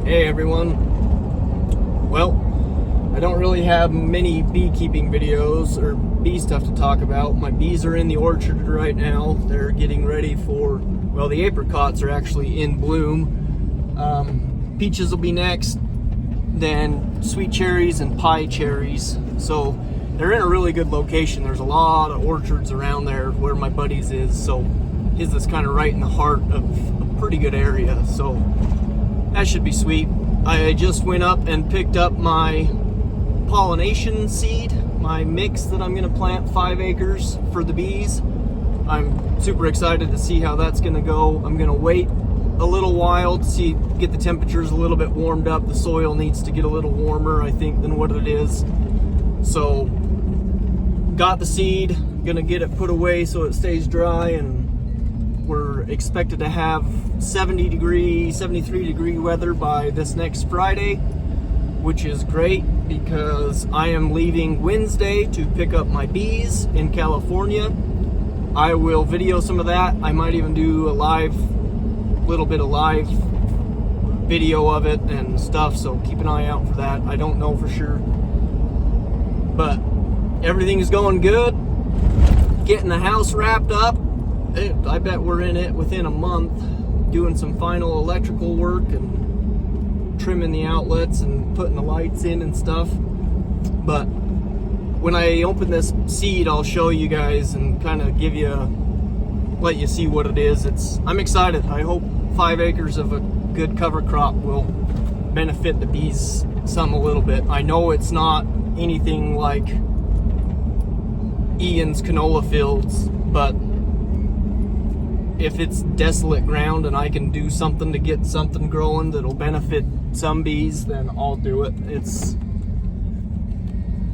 Hey everyone. Well, I don't really have many beekeeping videos or bee stuff to talk about. My bees are in the orchard right now. They're getting ready for, well, the apricots are actually in bloom. Peaches will be next, then sweet cherries and pie cherries. So they're in a really good location. There's a lot of orchards around there where my buddy's is. So his is kind of right in the heart of a pretty good area. So that should be sweet. I just went up and picked up my pollination seed, my mix that I'm gonna plant 5 acres for the bees. I'm super excited to see how that's gonna go. I'm gonna wait a little while to get the temperatures a little bit warmed up. The soil needs to get a little warmer, I think, than what it is. So, got the seed, gonna get it put away so it stays dry, and we're expected to have 73 degree weather by this next Friday, which is great because I am leaving Wednesday to pick up my bees in California. I will video some of that. I might even do a little bit of live video of it and stuff, so keep an eye out for that. I don't know for sure, but everything is going good. Getting the house wrapped up. I bet we're in it within a month, doing some final electrical work and trimming the outlets and putting the lights in and stuff. But when I open this seed, I'll show you guys and kind of let you see what it is. I'm excited. I hope 5 acres of a good cover crop will benefit the bees a little bit. I know it's not anything like Ian's canola fields, but if it's desolate ground and I can do something to get something growing that'll benefit some bees, then I'll do it.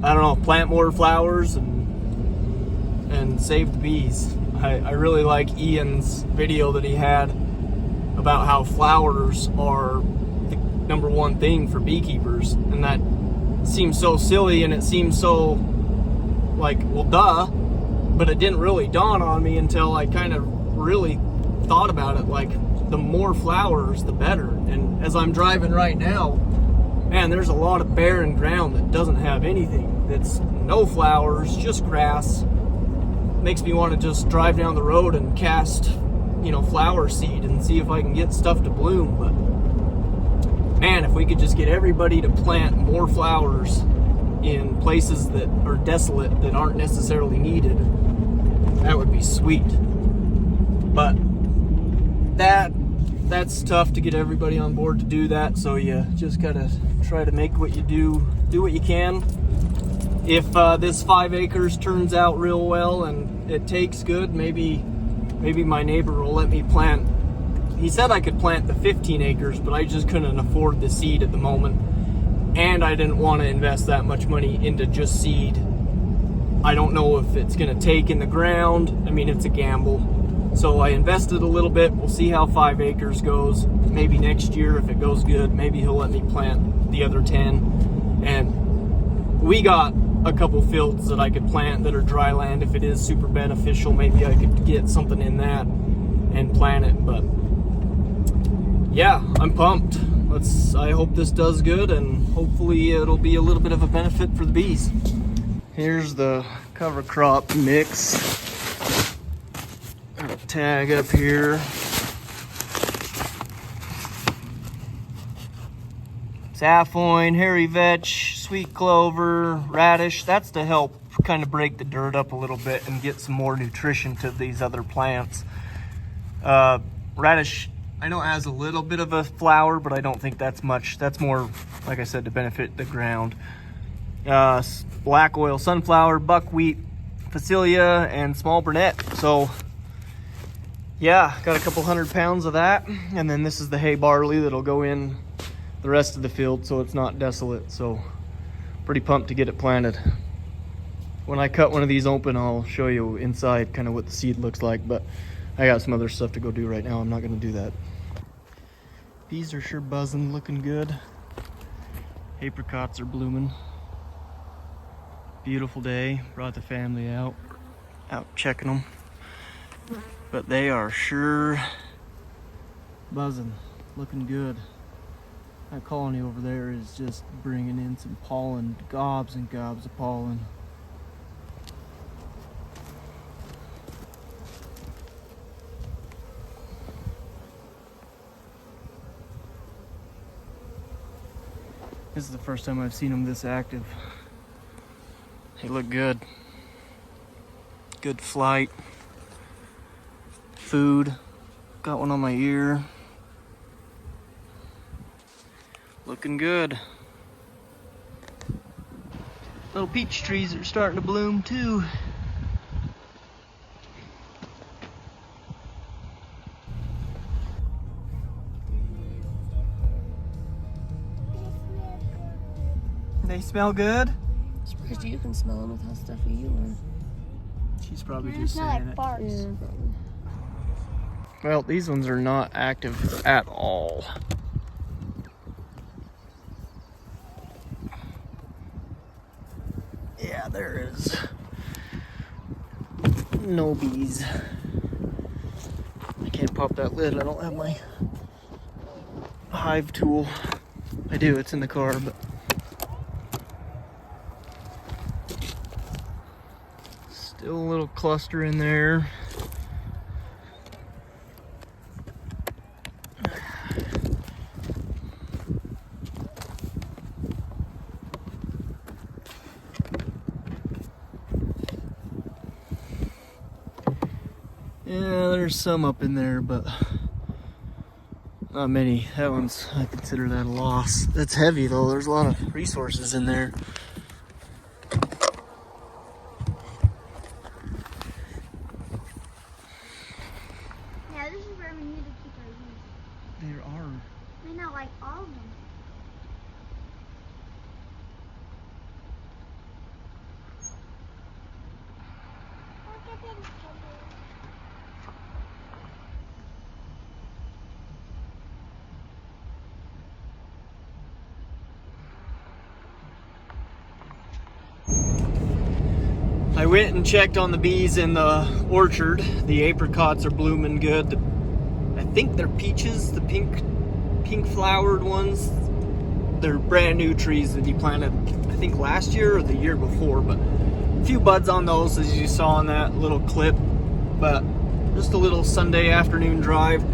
I don't know, plant more flowers and save the bees. I really like Ian's video that he had about how flowers are the #1 thing for beekeepers, and that seems so silly and it seems so like, well, duh, but it didn't really dawn on me until I kind of really thought about it. Like, the more flowers the better. And as I'm driving right now, man, there's a lot of barren ground that doesn't have anything. It's no flowers, just grass. Makes me want to just drive down the road and cast, flower seed and see if I can get stuff to bloom. But man, if we could just get everybody to plant more flowers in places that are desolate, that aren't necessarily needed, that would be sweet. But that's tough to get everybody on board to do that, so you just gotta try to make what you do what you can. If this 5 acres turns out real well and it takes good, maybe my neighbor will let me plant. He said I could plant the 15 acres, but I just couldn't afford the seed at the moment, and I didn't want to invest that much money into just seed. I don't know if it's gonna take in the ground. I mean, it's a gamble. So I invested a little bit. We'll see how 5 acres goes. Maybe next year, if it goes good, maybe he'll let me plant the other 10. And we got a couple fields that I could plant that are dry land. If it is super beneficial, maybe I could get something in that and plant it. But yeah, I'm pumped. I hope this does good, and hopefully it'll be a little bit of a benefit for the bees. Here's the cover crop mix. Tag up here. Saffloin, hairy vetch, sweet clover, radish. That's to help kind of break the dirt up a little bit and get some more nutrition to these other plants. Radish, I know, has a little bit of a flower, but I don't think that's much. That's more, like I said, to benefit the ground. Black oil sunflower, buckwheat, phacelia, and small burnet. So yeah, got a couple 100 pounds of that. And then this is the hay barley that'll go in the rest of the field so it's not desolate. So pretty pumped to get it planted. When I cut one of these open, I'll show you inside kind of what the seed looks like, but I got some other stuff to go do right now. I'm not gonna do that. Bees are sure buzzing, looking good. Apricots are blooming. Beautiful day. Brought the family out checking them. But they are sure buzzing, looking good. That colony over there is just bringing in some pollen, gobs and gobs of pollen. This is the first time I've seen them this active. They look good. Good flight. Food. Got one on my ear. Looking good. Little peach trees are starting to bloom too. They smell good? I'm surprised you can smell them with how stuffy you are. She's probably just saying it. Yeah, probably. Well, these ones are not active at all. Yeah, there is no bees. I can't pop that lid. I don't have my hive tool. I do, it's in the car, but still a little cluster in there. Yeah, there's some up in there, but not many. That one's, I consider that a loss. That's heavy though, there's a lot of resources in there. Yeah, this is where we need to keep our bees. There are. I know, like all of them. Look at them. I went and checked on the bees in the orchard. The apricots are blooming good. I think they're peaches, the pink flowered ones. They're brand new trees that you planted, I think last year or the year before, but a few buds on those as you saw in that little clip. But just a little Sunday afternoon drive.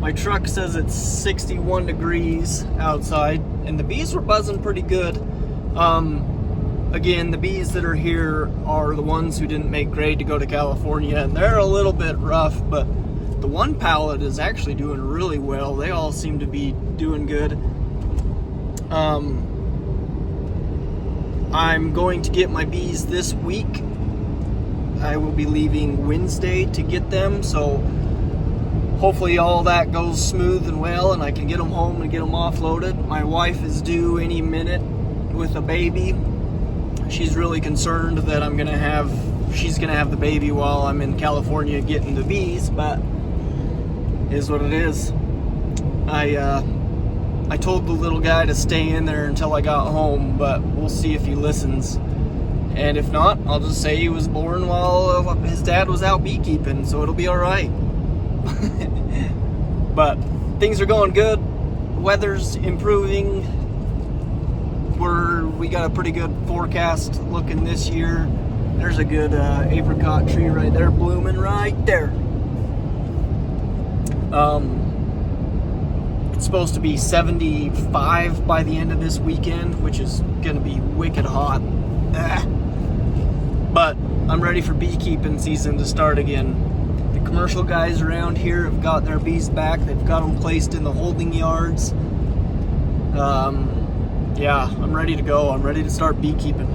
My truck says it's 61 degrees outside and the bees were buzzing pretty good. Again, the bees that are here are the ones who didn't make grade to go to California, and they're a little bit rough, but the one pallet is actually doing really well. They all seem to be doing good. I'm going to get my bees this week. I will be leaving Wednesday to get them, so hopefully all that goes smooth and well and I can get them home and get them offloaded. My wife is due any minute with a baby. She's really concerned that she's gonna have the baby while I'm in California getting the bees, but it is what it is. I told the little guy to stay in there until I got home, but we'll see if he listens. And if not, I'll just say he was born while his dad was out beekeeping, so it'll be all right. But things are going good. Weather's improving. We got a pretty good forecast looking this year. There's a good apricot tree right there blooming right there. It's supposed to be 75 by the end of this weekend, which is gonna be wicked hot. But I'm ready for beekeeping season to start again. The commercial guys around here have got their bees back. They've got them placed in the holding yards. Yeah, I'm ready to go. I'm ready to start beekeeping.